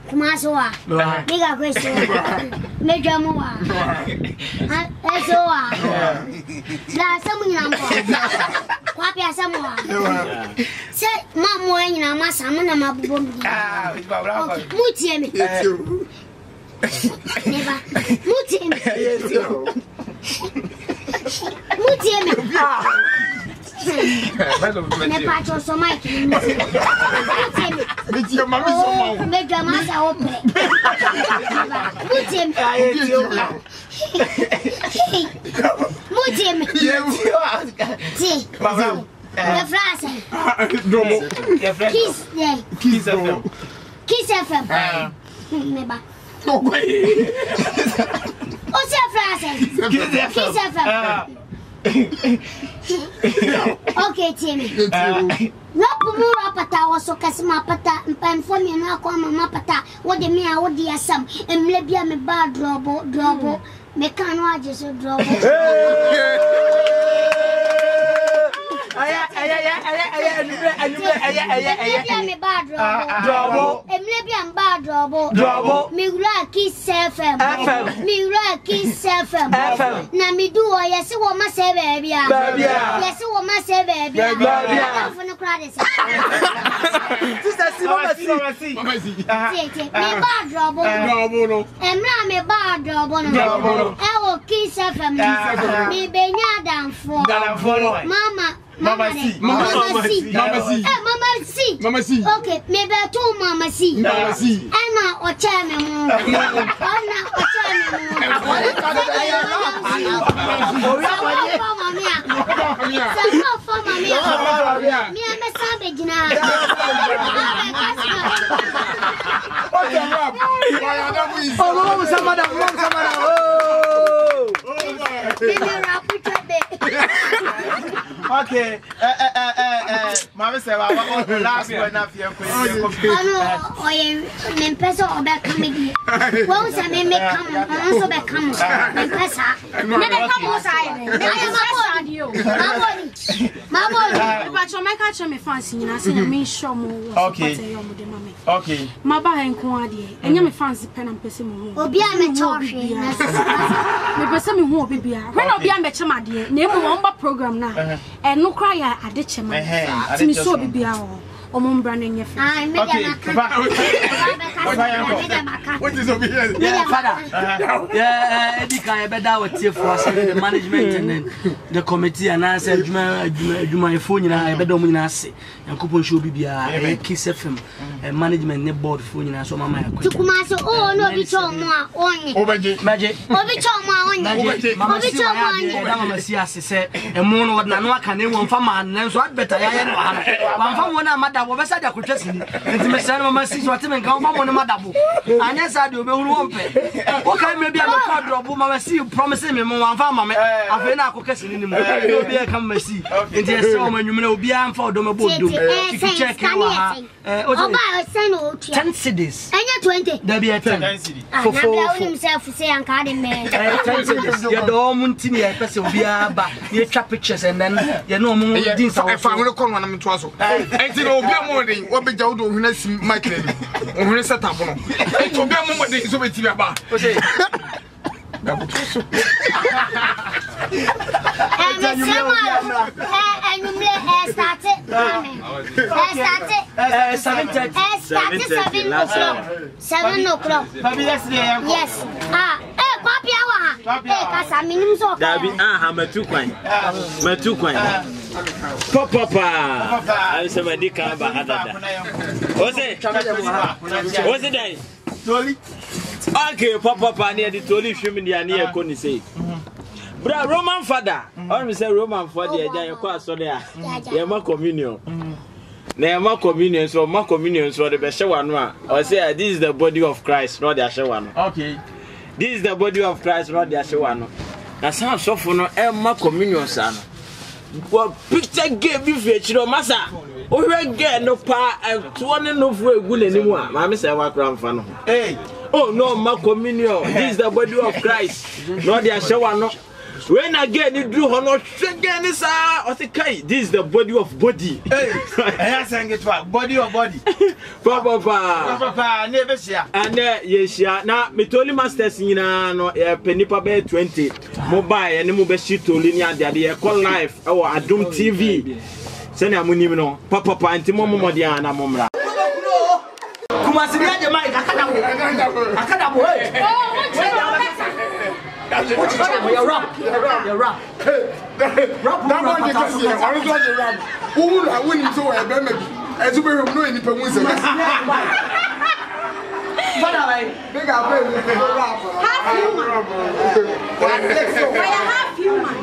Kumasoa, bigger question. Major Moa, Esoa, some number. Quapia Samoa. Say, Mamma, and I'm a salmon and my boom. Mutim. Never. Mutim. Ne pacho so my it's your mommy so make your mother open. Mutim. Mutim. See. The flash. Kiss. Kiss FM. Kiss FM. Never. Oh wait. What's your flash? Kiss FM. Okay, Timmy. Rapumura pata was so casma pata and for me and Aquama pata. What the me, I would dear some and maybe I'm a bad drobo. Mecano just a drobo. Mama see. Okay, maybe I told Mama see. Anna or Chairman. Anna or Chairman. Me and my savage now. Okay, Mama said, I want the last one of your question. Oh, I'm person or back comedy. Once I may come, also back come. Never come outside. My body, but your my catcher me fancy, and I said, I mean, show more. Okay, my bar and quadi, and you fancy pen and pessim. Oh, be a mentor. Maybe some won't be here. When I'll be a better, my dear, name one program now. And no cry at the chairman. To me, so be our own branding. What is over here? Yeah, I bet that was here for us, the management and then the committee. And I said, my phone, I bet don't say, and coupon should be a Kiss FM and management board phone. And so, Mamma, oh, no, be so more on magic. Oh, be so more on say, and more what Nanoa can anyone from my name, so I better. One from one mother was I could just and to my son, my sister, what and come on a mother. And yes, I do. Okay, maybe I'm a card drop. I see you promising me one farm. I've been out of anymore. You'll be a come see. And there's so many you be on for them about you. Check 10 cities. And you're 20. There'll be a 10 cities. For himself to say I'm carding me. 10 cities. You're the only thing I will be about. You trap pictures and then you know more. If I will call one of them to us. And you know, morning, what be Joe who has my claim. Who is set up on it will be a moment so it's about. Seven o'clock. Yes. Papa, I said, my dick, what's it? Day? Okay, Papa, near the Tolly Shimmy, near Connie say. Bra Roman father, or say Roman father, you cross so there. You're more communion. They more communion, so more communion, so the best one. Or say, this is the body of Christ, not the show one. Okay. This is the body of Christ, not the show one. Now, some so for no more communion, son. What picture gave you for your master? Oh, we get no pa and 20 no for good anymore. Mammy said, what grand fan. Hey, oh no, my communion. This is the body of Christ, not the show one. When again you do honor again is okay, this is the body of body. Hey, I sang it what body of body. Papa never share. And yes, now me told masters in no penipa be 20 mobile and mobile sheet to linear the call life or Adum TV. Send a munim no papa anti momo modiana momra. Kumasinia jamai akadabu. You're rap. That one you just say, I was like rap. Who I wouldn't so I remember. As you know any person. Big up, half human.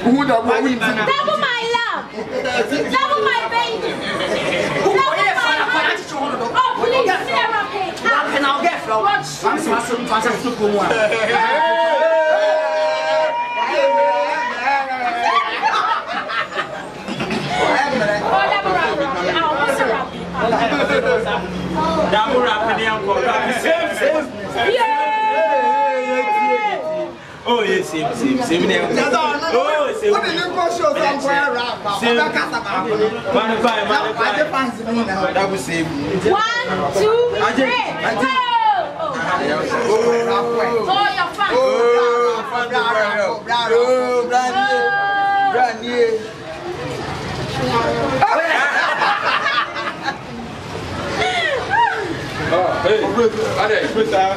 Who would have win? Double my love. Double my baby. Oh, please, and I'll get flow. Oh yes, same. Oh, same. What did you go show somewhere rap? That was same. 1, 2, 3. Oh, you're fun. Brand new. Oh, hey. Yeah.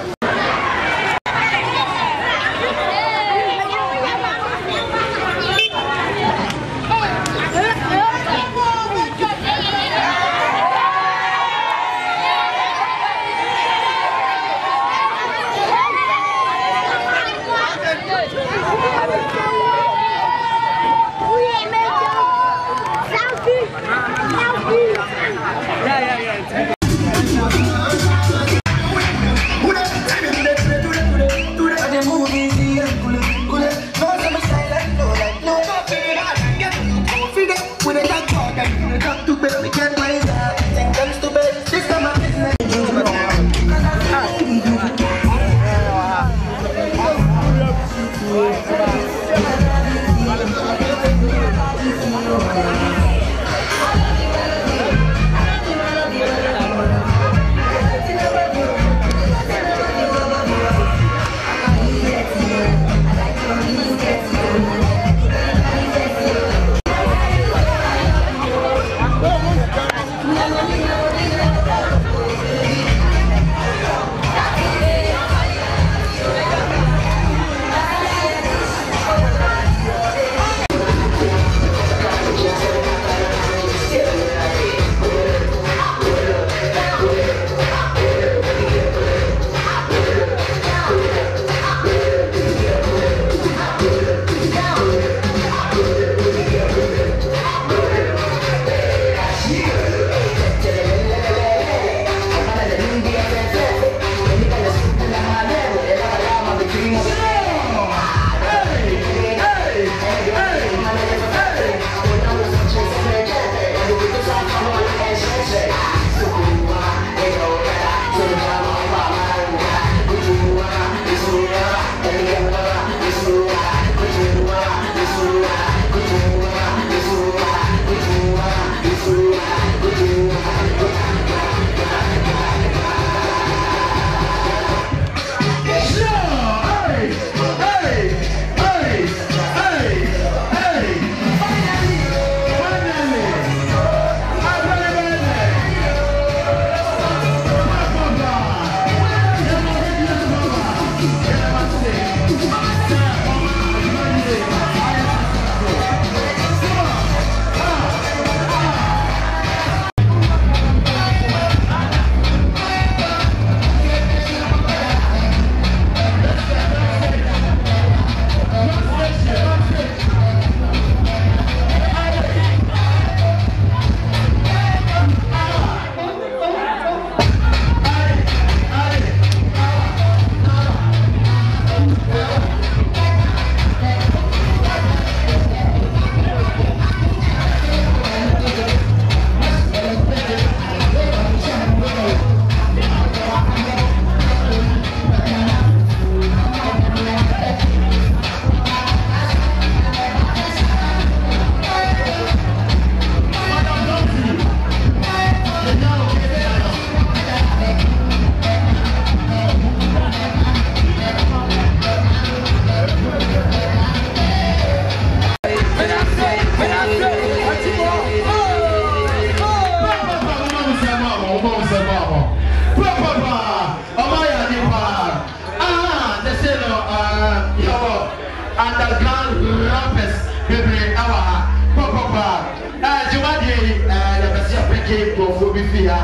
for Bifia.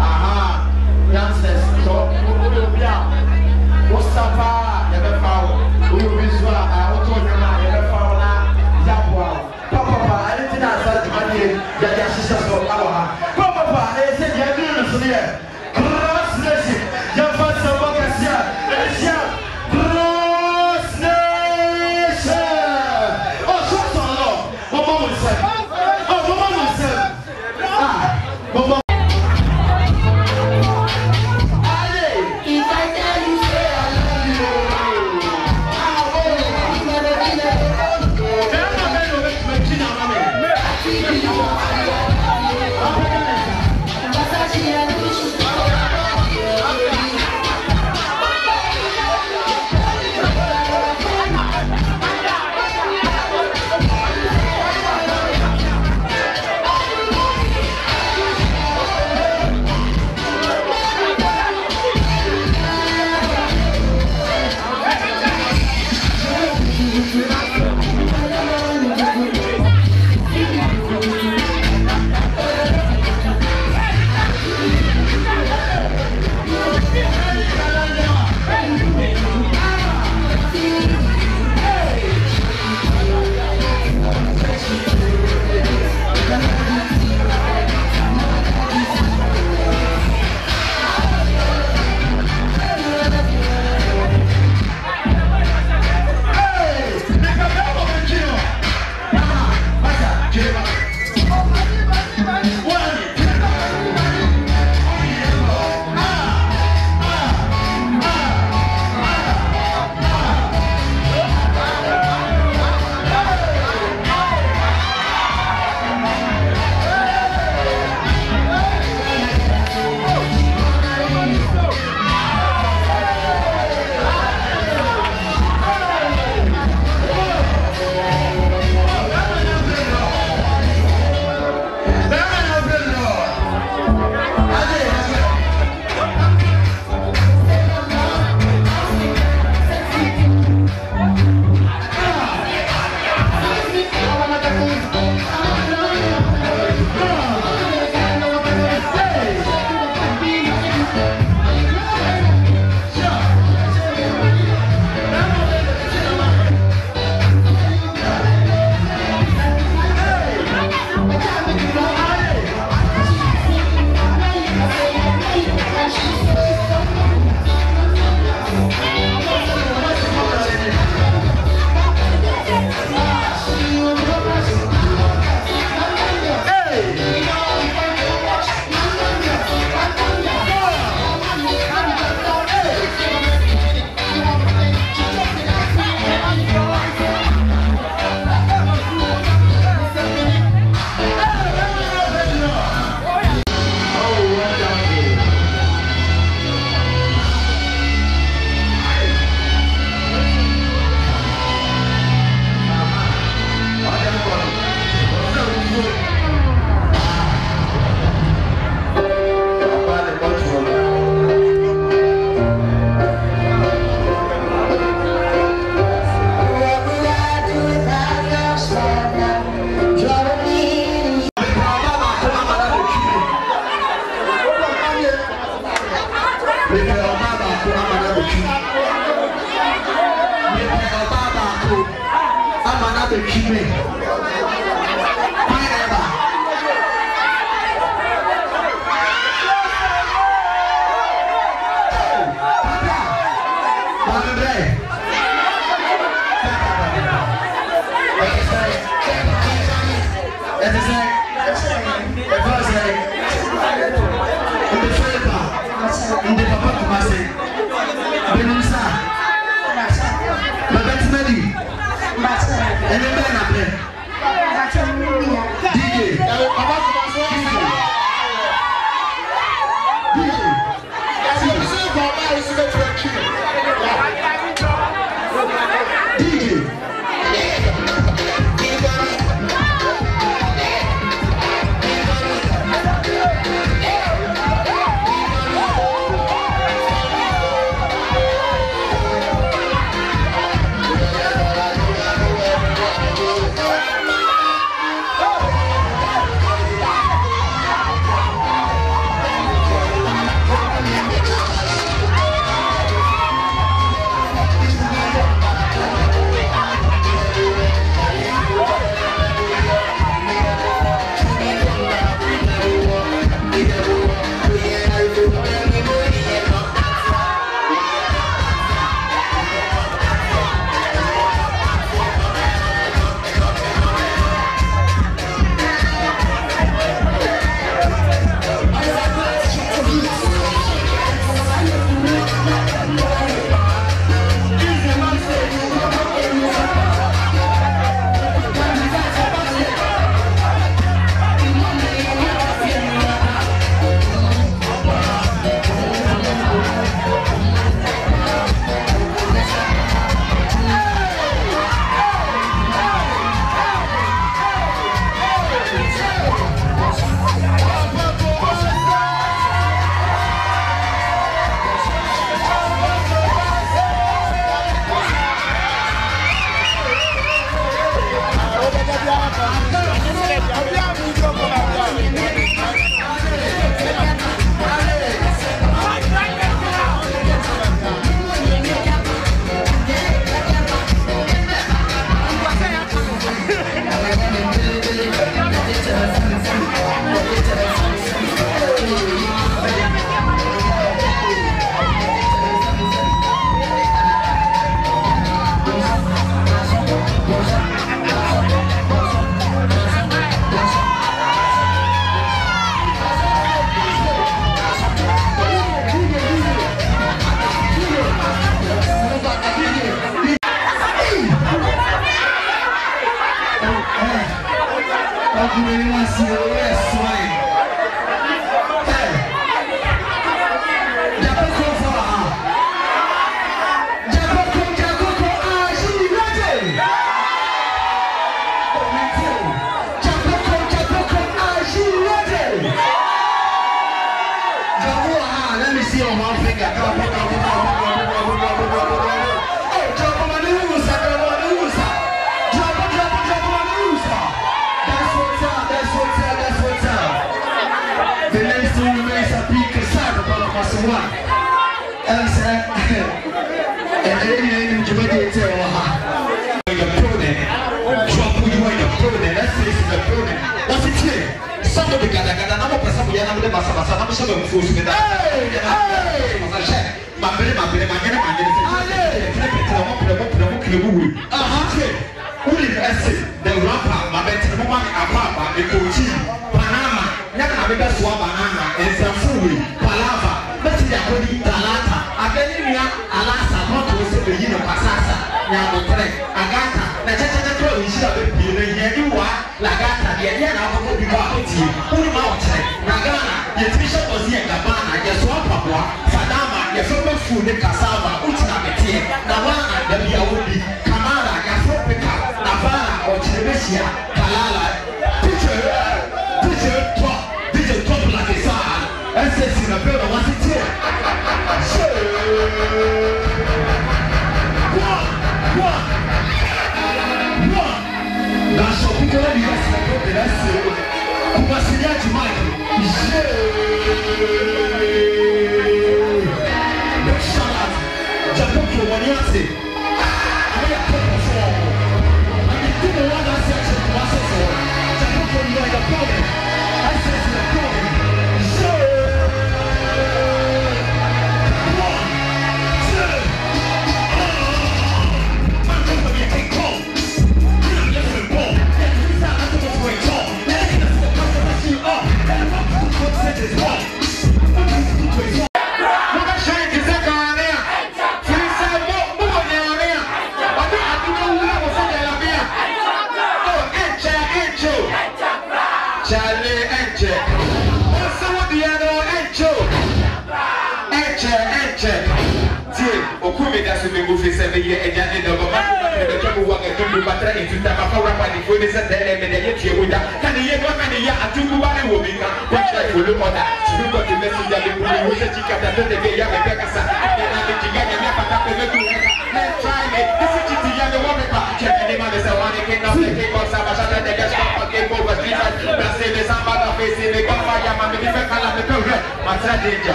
Aha, youngsters, so what's up? Never found. Who will be so? I told you now, never found. Zapwa. Papa, I didn't answer the money that your sisters of our. Papa, they said you're doing this here. Cross nation. Your first of all, yes, yeah. Cross nation. Oh, shut on, Lord. What mom will say? Oh, what mom will say? Ah, Mama.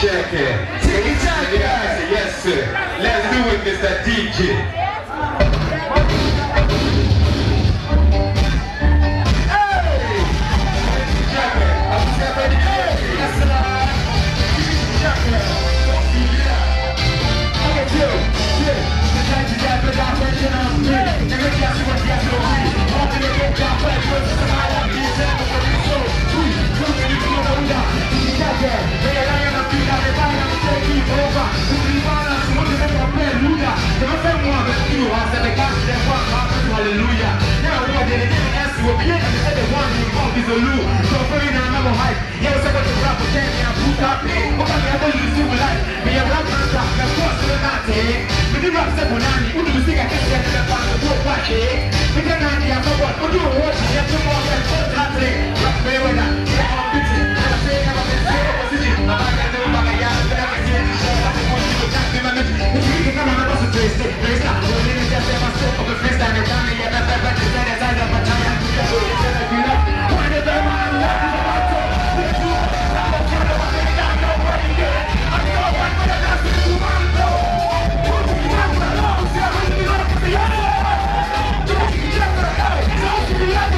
Check it. Yes, sir. Let's do it, Mr. DJ.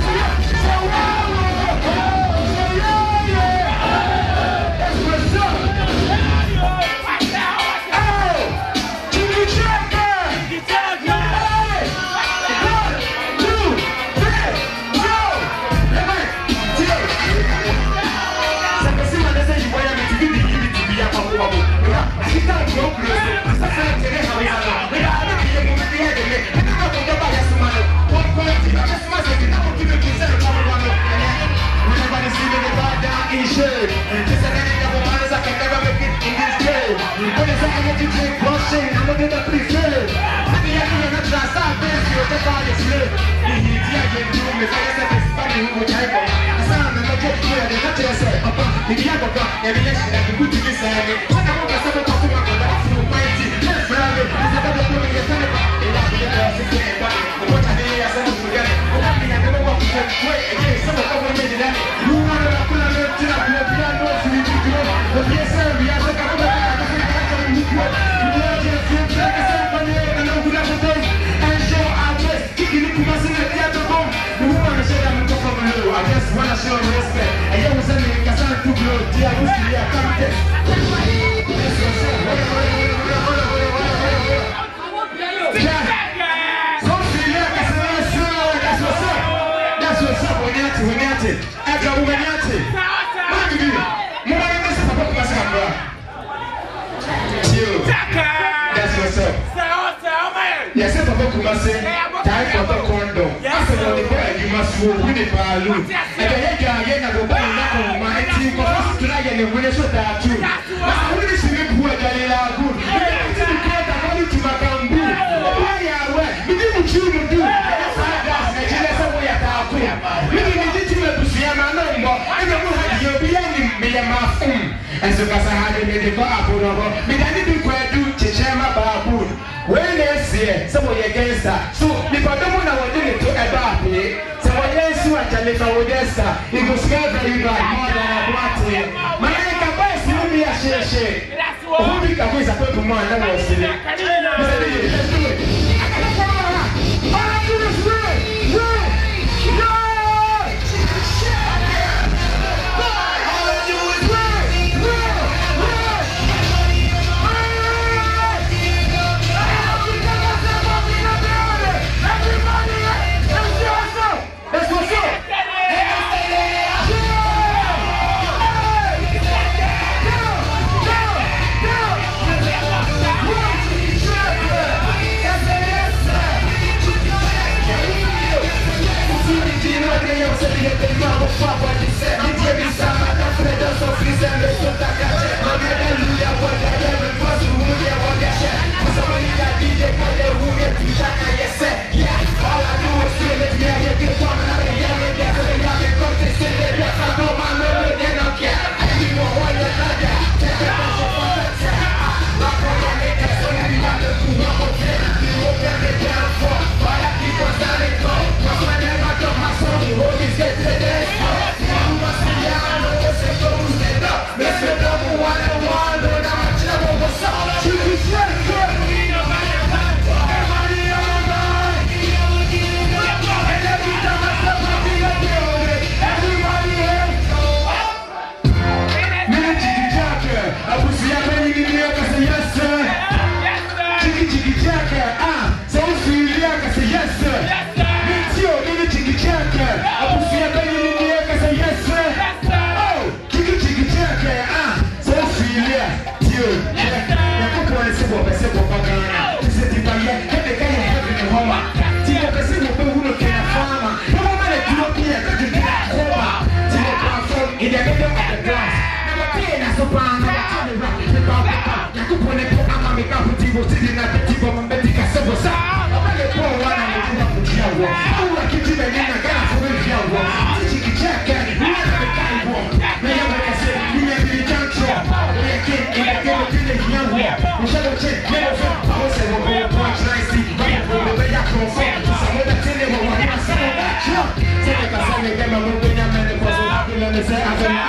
Yeah. Yes, if I go to Massey, time for the condom. Yes, I know the boy, you must move with the balloon. And the head guy, I go back on my team, because tonight and the winners of that too. I only see me poor Galila good. I didn't care according to my bamboo. Why are we? We didn't choose to do. That's why that's the jealous of way at our prayer. We didn't need to see a man no more. I don't know how you're behind me and my phone. And so, because I had a little baboon, we didn't do Chichama baboon. When they say someone against her, so if I don't want to do it to a baby, someone else who actually for Odessa, it was very bad, more than a party. My name is to be a share. Who did I wish I put to more than I was saying? Let's do it. I do this way.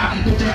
I'm